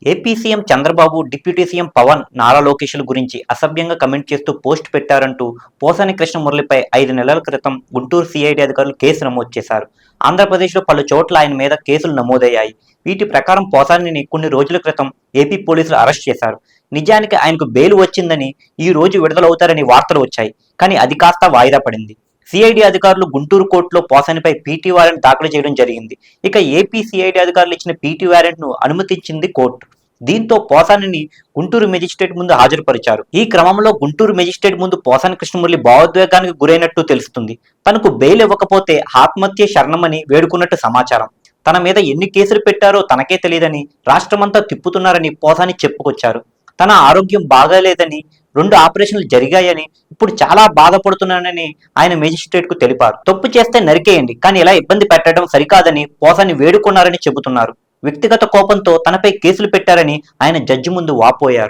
AP CM Chandrababu, deputy CM Pavan, Nara లోకేష్ల గురించి అసభ్యంగా కమెంట్ చేస్తూ పోస్ట్ పెట్టారంటూ పోసాని కృష్ణమురళిపై 5 నెలల క్రితం గుంటూరు సిఐడి అధికారులు కేసు నమోదు చేశారు. ఆంధ్రప్రదేశ్లో పలు చోట్ల ఆయన మీద కేసులు నమోదయ్యాయి. వీటి ప్రకారం పోసానిని కొన్ని రోజుల క్రితం ఏపీ పోలీసులు అరెస్ట్ చేశారు. నిజానికి ఆయనకు బెయిల్ వచ్చిందని, ఈ రోజు విడుదలవుతారని వార్తలు వచ్చాయి. కానీ అది కాస్త వాయిదా పడింది. సిఐడి అధికారులు గుంటూరు కోర్టులో పోసానిపై పీటీ వారెంట్ దాఖలు చేయడం జరిగింది. ఇక ఏపీ సిఐడి అధికారులు ఇచ్చిన పీటీ వారెంట్ ను అనుమతించింది కోర్టు. దీంతో పోసానిని గుంటూరు మెజిస్ట్రేట్ ముందు హాజరుపరిచారు. ఈ క్రమంలో గుంటూరు మెజిస్ట్రేట్ ముందు పోసాని కృష్ణమురళి భావోద్వేగానికి గురైనట్టు తెలుస్తుంది. తనకు బెయిల్ ఇవ్వకపోతే ఆత్మహత్య శరణమని వేడుకున్నట్టు సమాచారం. తన మీద ఎన్ని కేసులు పెట్టారో తనకే తెలియదని, రాష్ట్రమంతా తిప్పుతున్నారని పోసాని చెప్పుకొచ్చారు. తన ఆరోగ్యం బాగాలేదని, 2 ఆపరేషన్లు జరిగాయని, ఇప్పుడు చాలా బాధపడుతున్నానని ఆయన మెజిస్ట్రేట్ కు తెలిపారు. తప్పు చేస్తే నరికేయండి, కానీ ఇలా ఇబ్బంది పెట్టడం సరికాదని పోసాని వేడుకున్నారని చెబుతున్నారు. వ్యక్తిగత కోపంతో తనపై కేసులు పెట్టారని ఆయన జడ్జి ముందు వాపోయారు.